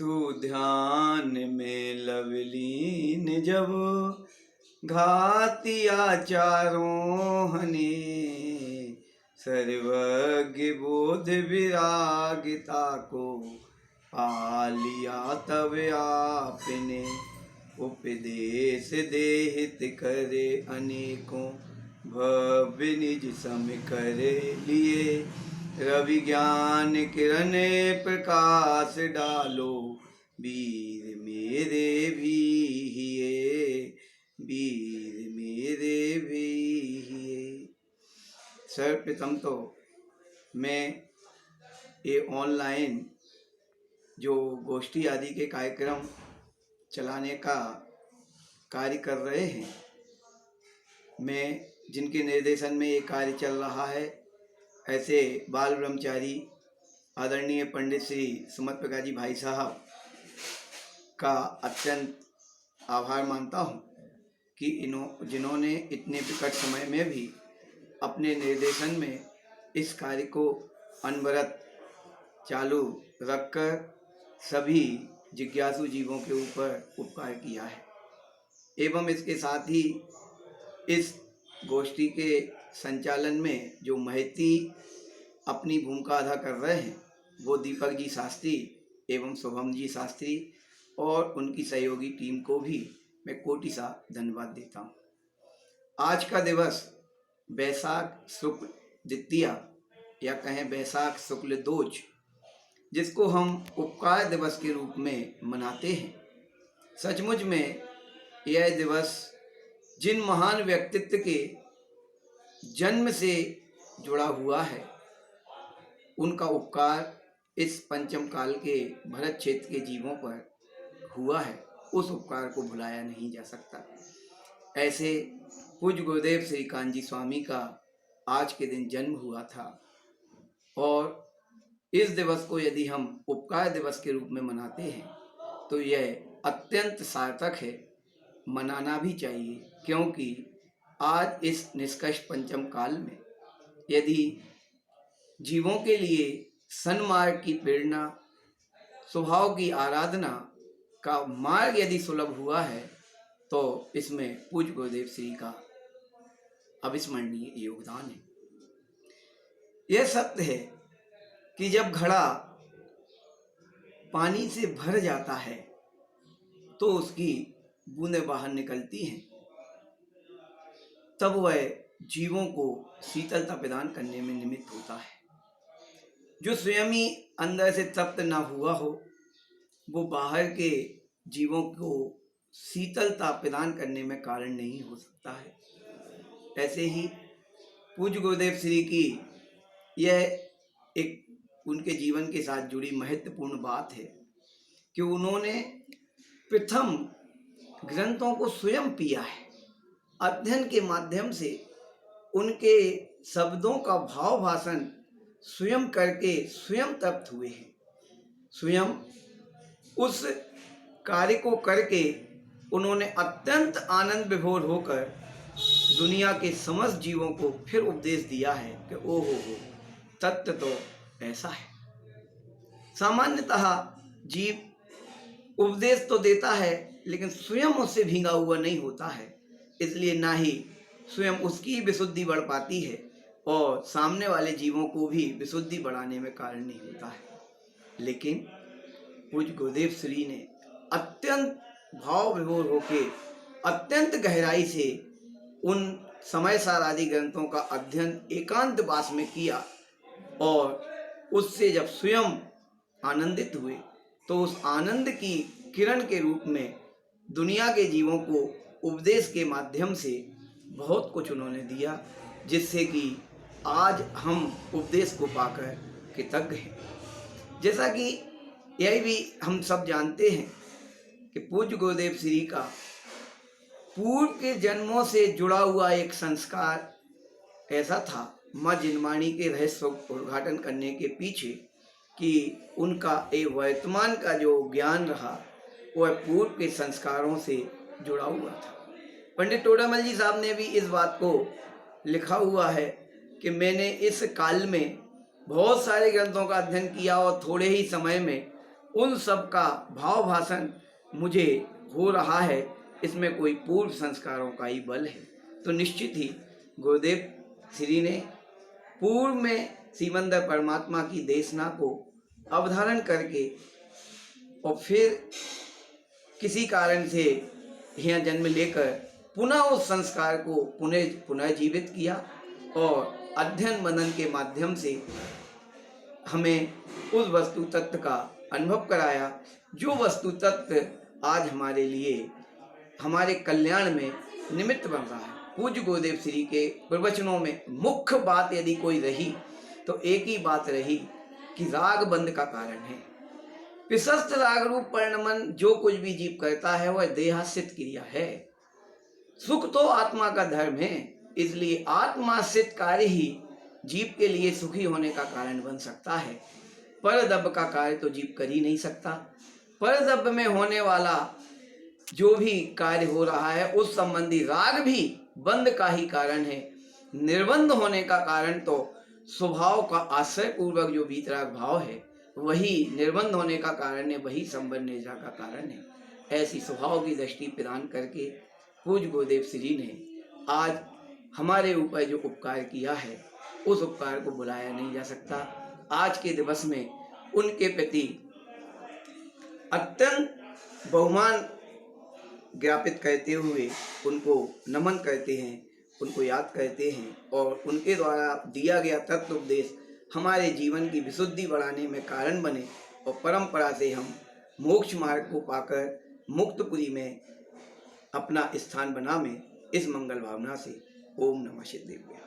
सुध्यान में लवलीन जब घातिया चारों हने, सर्वज्ञ बोध विरागिता को पालिया तब आपने। उपदेश देहित करे अनेकों, भव्य निज सम करे लिए। रवि ज्ञान किरण प्रकाश डालो, वीर मेरे भी हिये, वीर मेरे भी हिये। सर्वप्रथम तो मैं ये ऑनलाइन जो गोष्ठी आदि के कार्यक्रम चलाने का कार्य कर रहे हैं, मैं जिनके निर्देशन में ये कार्य चल रहा है, ऐसे बाल ब्रह्मचारी आदरणीय पंडित श्री सुमत प्रकाश जी भाई साहब का अत्यंत आभार मानता हूँ कि जिन्होंने इतने विकट समय में भी अपने निर्देशन में इस कार्य को अनवरत चालू रखकर सभी जिज्ञासु जीवों के ऊपर उपकार किया है। एवं इसके साथ ही इस गोष्ठी के संचालन में जो महती अपनी भूमिका अदा कर रहे हैं, वो दीपक जी शास्त्री एवं शुभम जी शास्त्री और उनकी सहयोगी टीम को भी मैं कोटि सा धन्यवाद देता हूँ। आज का दिवस बैसाख शुक्ल द्वितीया या कहें बैसाख शुक्ल दोज, जिसको हम उपकार दिवस के रूप में मनाते हैं। सचमुच में यह दिवस जिन महान व्यक्तित्व के जन्म से जुड़ा हुआ है, उनका उपकार इस पंचम काल के भरत क्षेत्र के जीवों पर हुआ है, उस उपकार को भुलाया नहीं जा सकता। ऐसे पूज्य गुरुदेव श्री कांजी स्वामी का आज के दिन जन्म हुआ था और इस दिवस को यदि हम उपकार दिवस के रूप में मनाते हैं तो यह अत्यंत सार्थक है, मनाना भी चाहिए। क्योंकि आज इस निष्कर्ष पंचम काल में यदि जीवों के लिए सन्मार्ग की प्रेरणा, स्वभाव की आराधना का मार्ग यदि सुलभ हुआ है, तो इसमें पूज्य गुरुदेव श्री का अविस्मरणीय योगदान है। यह सत्य है कि जब घड़ा पानी से भर जाता है तो उसकी बूंदें बाहर निकलती हैं, तब वह जीवों को शीतलता प्रदान करने में निमित्त होता है। जो स्वयं ही अंदर से तप्त ना हुआ हो, वो बाहर के जीवों को शीतलता प्रदान करने में कारण नहीं हो सकता है। ऐसे ही पूज्य गुरुदेव श्री की यह एक उनके जीवन के साथ जुड़ी महत्वपूर्ण बात है कि उन्होंने प्रथम ग्रंथों को स्वयं पिया है। अध्ययन के माध्यम से उनके शब्दों का भाव भाषण स्वयं करके स्वयं तप्त हुए हैं। स्वयं उस कार्य को करके उन्होंने अत्यंत आनंद विभोर होकर दुनिया के समस्त जीवों को फिर उपदेश दिया है कि ओहो हो, तत्व तो ऐसा है। सामान्यतः जीव उपदेश तो देता है लेकिन स्वयं उससे भींगा हुआ नहीं होता है, इसलिए ना ही स्वयं उसकी विशुद्धि बढ़ पाती है और सामने वाले जीवों को भी विशुद्धि बढ़ाने में कारण नहीं होता है। लेकिन पूज्य गुरुदेव श्री ने अत्यंत भाव विभोर होके अत्यंत गहराई से उन समय सार आदि ग्रंथों का अध्ययन एकांत वास में किया और उससे जब स्वयं आनंदित हुए तो उस आनंद की किरण के रूप में दुनिया के जीवों को उपदेश के माध्यम से बहुत कुछ उन्होंने दिया, जिससे कि आज हम उपदेश को पाकर कृतज्ञ हैं। जैसा कि यह भी हम सब जानते हैं कि पूज्य गुरुदेव श्री का पूर्व के जन्मों से जुड़ा हुआ एक संस्कार ऐसा था, माँ जिनवाणी के रहस्य उद्घाटन करने के पीछे, कि उनका एक वर्तमान का जो ज्ञान रहा वह पूर्व के संस्कारों से जुड़ा हुआ था। पंडित टोडामल जी साहब ने भी इस बात को लिखा हुआ है कि मैंने इस काल में बहुत सारे ग्रंथों का अध्ययन किया और थोड़े ही समय में उन सब का भाव भाषण मुझे हो रहा है, इसमें कोई पूर्व संस्कारों का ही बल है। तो निश्चित ही गुरुदेव श्री ने पूर्व में सिमंदर परमात्मा की देशना को अवधारण करके और फिर किसी कारण से यहाँ जन्म लेकर पुनः उस संस्कार को पुनर्जीवित किया और अध्ययन मनन के माध्यम से हमें उस वस्तु तत्व का अनुभव कराया, जो वस्तु तत्व आज हमारे लिए हमारे कल्याण में निमित्त बन रहा है। पूज्य गुरुदेव श्री के प्रवचनों में मुख्य बात यदि कोई रही तो एक ही बात रही कि राग बंध का कारण है। विशस्त राग रूप परिणमन जो कुछ भी जीव करता है वह देहाश्रित क्रिया है। सुख तो आत्मा का धर्म है, इसलिए आत्माश्रित कार्य ही जीव के लिए सुखी होने का कारण बन सकता है। परदब्ब का कार्य तो जीव कर ही नहीं सकता। परदब्ब में होने वाला जो भी कार्य हो रहा है उस संबंधी राग भी बंध का ही कारण है। निर्बंध होने का कारण तो स्वभाव का आश्रय पूर्वक जो वीतराग भाव है वही निर्बंध होने का कारण है, वही संबंध निजा का कारण है। ऐसी स्वभाव की दृष्टि प्रदान करके पूज्य गुरुदेव श्री ने आज हमारे ऊपर जो उपकार किया है उस उपकार को भुलाया नहीं जा सकता। आज के दिवस में उनके प्रति अत्यंत बहुमान ज्ञापित करते हुए उनको नमन करते हैं, उनको याद करते हैं और उनके द्वारा दिया गया तत्व उपदेश हमारे जीवन की विशुद्धि बढ़ाने में कारण बने और परंपरा से हम मोक्ष मार्ग को पाकर मुक्तपुरी में अपना स्थान बना में इस मंगल भावना से ओम नमः शिवाय।